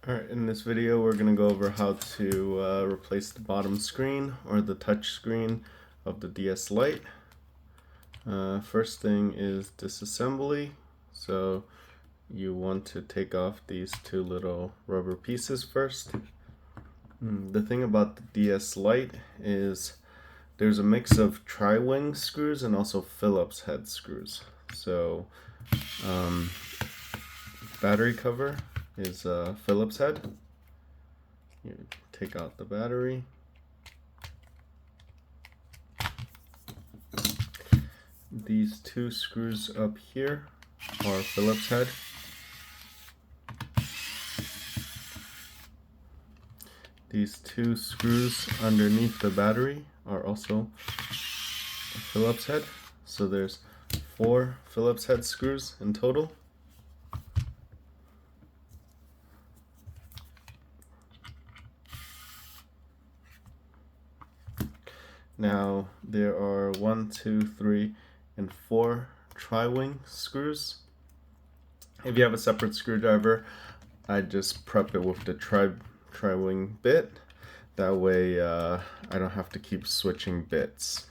Alright, in this video we're going to go over how to replace the bottom screen or the touch screen of the DS Lite. First thing is disassembly. So you want to take off these two little rubber pieces first. The thing about the DS Lite is there's a mix of tri-wing screws and also Phillips head screws. So battery cover is a Phillips head. You take out the battery. These two screws up here are Phillips head. These two screws underneath the battery are also a Phillips head. So there's 4 Phillips head screws in total. Now there are 1, 2, 3, and 4 tri-wing screws. If you have a separate screwdriver, I just prep it with the tri-wing bit. That way I don't have to keep switching bits.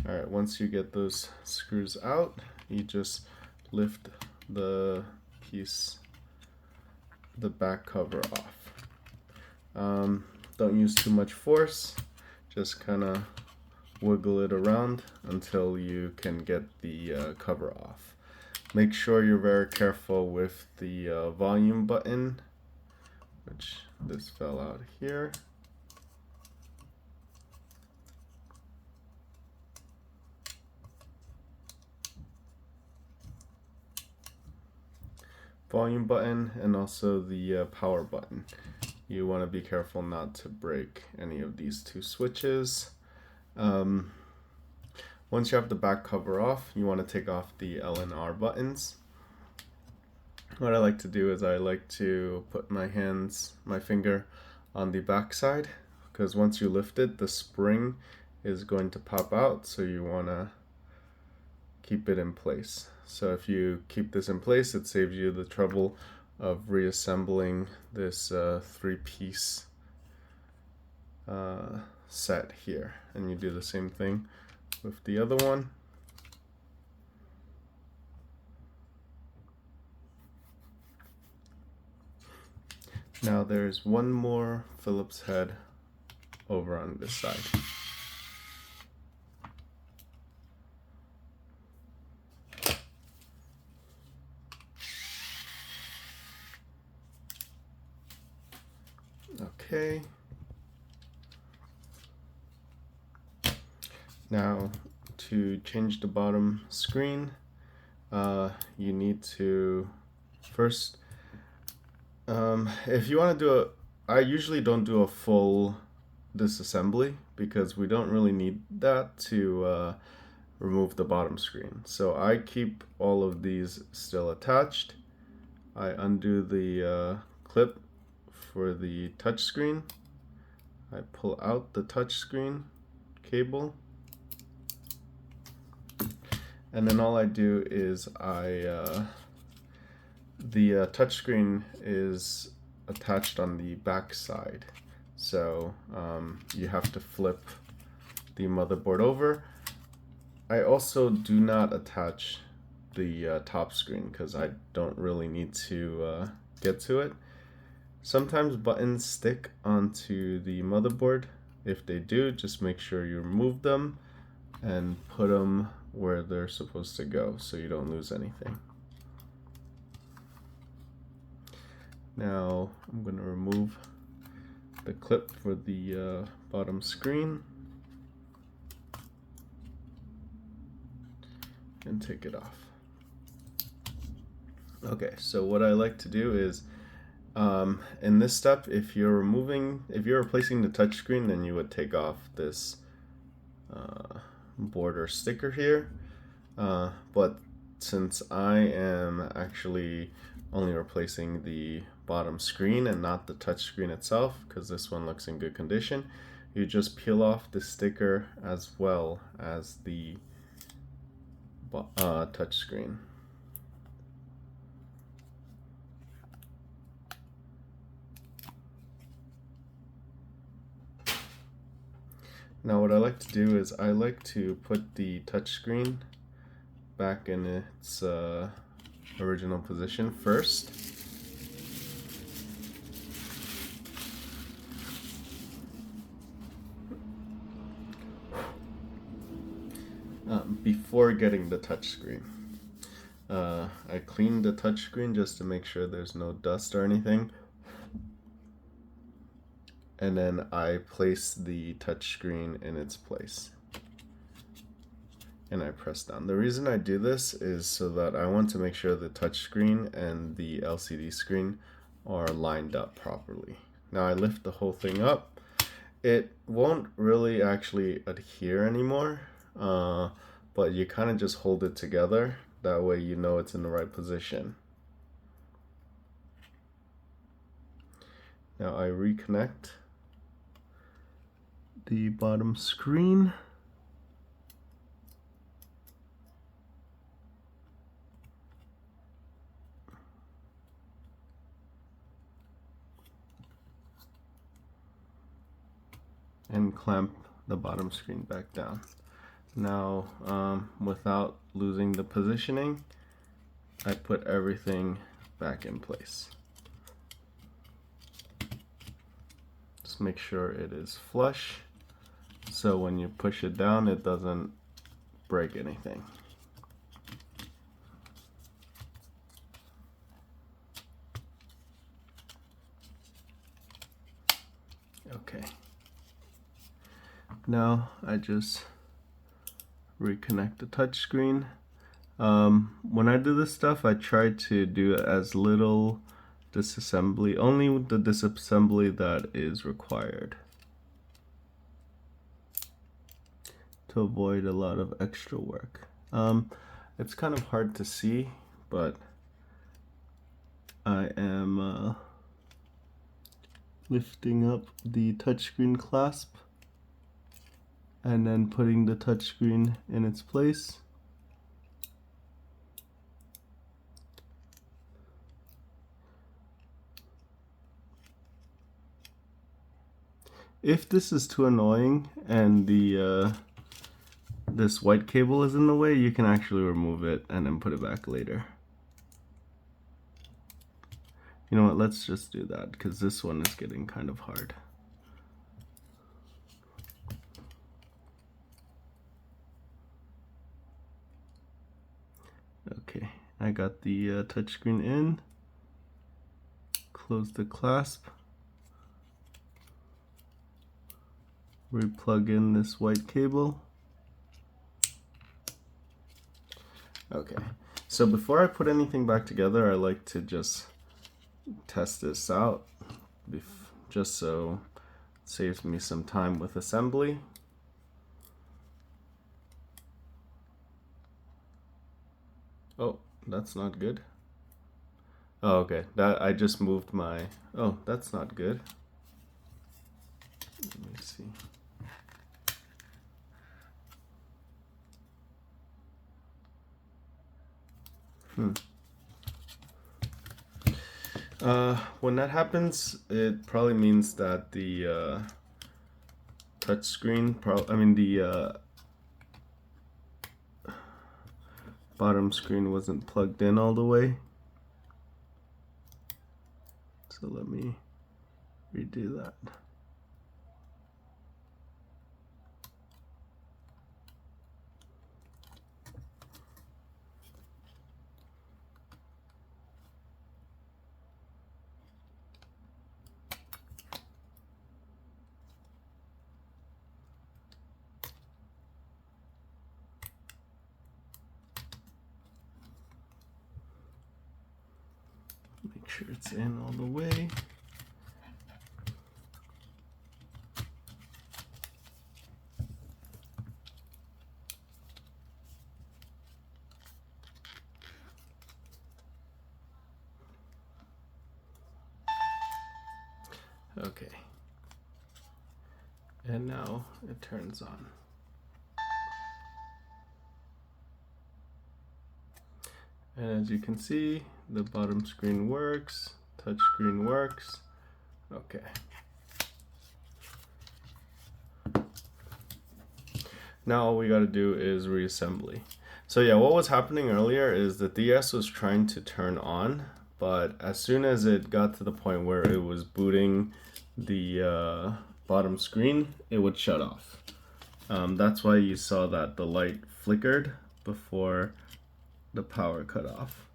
Alright, once you get those screws out, you just lift the piece, the back cover off. Don't use too much force, just kind of wiggle it around until you can get the cover off. Make sure you're very careful with the volume button, which this fell out here. Volume button and also the power button. You want to be careful not to break any of these two switches. Once you have the back cover off, you want to take off the L and R buttons. What I like to do is I like to put my finger on the back side, because once you lift it, the spring is going to pop out, so you want to keep it in place. So if you keep this in place, it saves you the trouble of reassembling this 3-piece set here. And you do the same thing with the other one. Now there's one more Phillips head over on this side. Okay. Now to change the bottom screen, you need to first, if you want to do I usually don't do a full disassembly because we don't really need that to remove the bottom screen. So I keep all of these still attached. I undo the clip for the touch screen. I pull out the touch screen cable, and then all I do is the touch screen is attached on the back side, so you have to flip the motherboard over. I also do not attach the top screen because I don't really need to get to it. Sometimes buttons stick onto the motherboard. If they do, just make sure you remove them and put them where they're supposed to go so you don't lose anything. Now I'm going to remove the clip for the bottom screen and take it off. Okay, so what I like to do is in this step, if you're replacing the touchscreen, then you would take off this border sticker here. but since I am actually only replacing the bottom screen and not the touch screen itself, because this one looks in good condition, you just peel off the sticker as well as the touch screen. Now what I like to do is I like to put the touch screen back in its original position first. Before getting the touch screen. I cleaned the touch screen just to make sure there's no dust or anything. And then I place the touch screen in its place. And I press down. The reason I do this is so that I want to make sure the touch screen and the LCD screen are lined up properly. Now I lift the whole thing up. It won't really actually adhere anymore, but you kind of just hold it together. That way you know it's in the right position. Now I reconnect the bottom screen. And clamp the bottom screen back down. Now, without losing the positioning, I put everything back in place. Just make sure it is flush, so when you push it down, it doesn't break anything. Okay. Now I just reconnect the touchscreen. When I do this stuff, I try to do as little disassembly, only the disassembly that is required, to avoid a lot of extra work. It's kind of hard to see, but I am lifting up the touchscreen clasp and then putting the touchscreen in its place. If this is too annoying and the this white cable is in the way, you can actually remove it and then put it back later. You know what, let's just do that because this one is getting kind of hard. Okay, I got the touchscreen in. Close the clasp. Replug in this white cable. Okay, so before I put anything back together, I like to just test this out, just so it saves me some time with assembly. Oh, that's not good. Oh, okay, that I just moved my, oh, that's not good. Let me see. When that happens, it probably means that the touch screen, the bottom screen wasn't plugged in all the way. So let me redo that. Make sure it's in all the way. Okay. And now it turns on. And as you can see, the bottom screen works, touch screen works. Okay. Now all we got to do is reassembly. So yeah, what was happening earlier is the DS was trying to turn on, but as soon as it got to the point where it was booting the bottom screen, it would shut off. That's why you saw that the light flickered before the power cut off.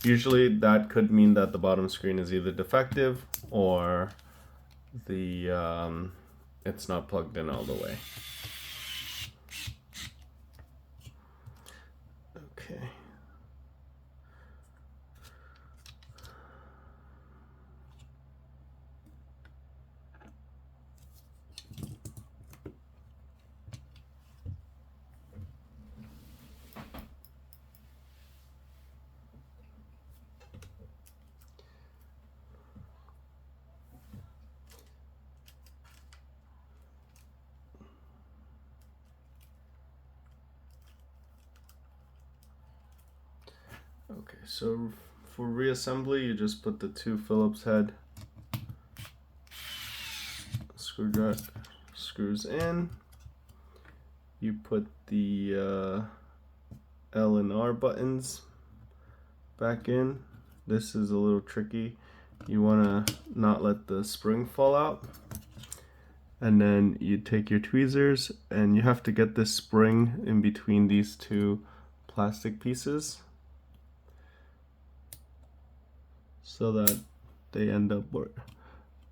Usually that could mean that the bottom screen is either defective or the it's not plugged in all the way. Okay. Okay, so for reassembly, you just put the two Phillips head screws in. You put the L and R buttons back in. This is a little tricky. You want to not let the spring fall out. And then you take your tweezers and you have to get this spring in between these two plastic pieces so that they end up where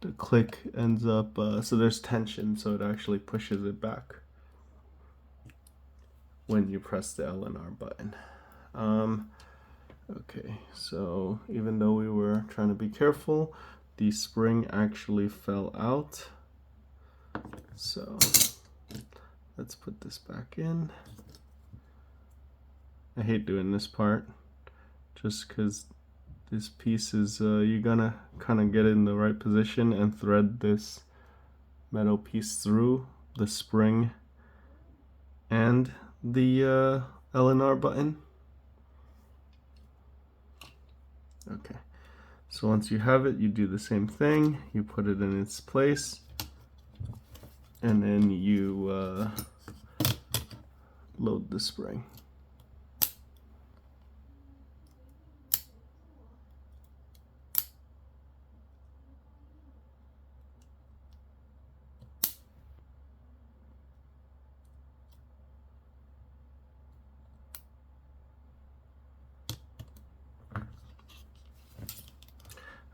the click ends up, so there's tension, so it actually pushes it back when you press the L and R button. Okay, so even though we were trying to be careful, the spring actually fell out. So let's put this back in. I hate doing this part just because this piece is, you're gonna kind of get in the right position and thread this metal piece through the spring and the L and R button. Okay, so once you have it, you do the same thing. You put it in its place, and then you load the spring.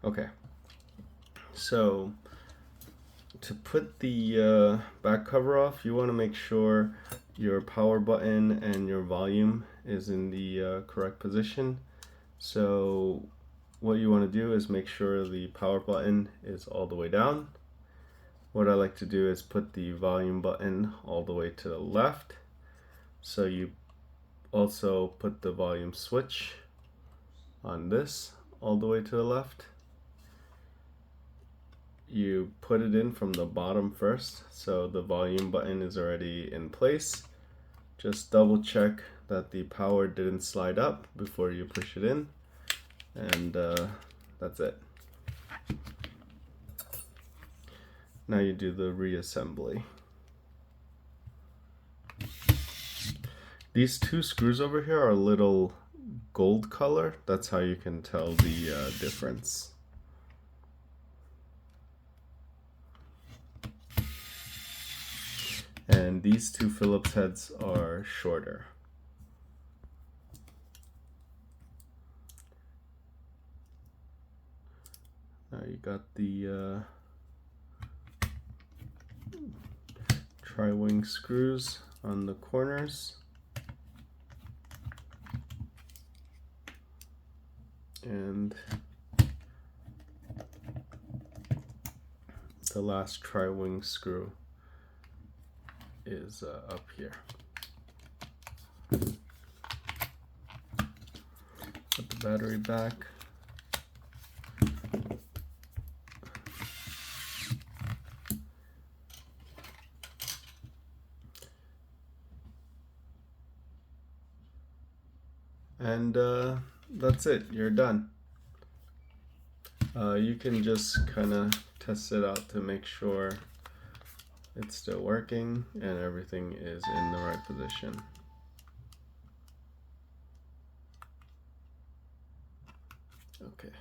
Okay, so to put the back cover off, you want to make sure your power button and your volume is in the correct position. So what you want to do is make sure the power button is all the way down. What I like to do is put the volume button all the way to the left. So you also put the volume switch on this all the way to the left. You put it in from the bottom first, so the volume button is already in place. Just double check that the power didn't slide up before you push it in, and that's it. Now you do the reassembly. These two screws over here are a little gold color. That's how you can tell the difference. And these two Phillips heads are shorter. Now you got the tri-wing screws on the corners. And the last tri-wing screw is up here. Put the battery back. And that's it, you're done. You can just kind of test it out to make sure it's still working and everything is in the right position. Okay.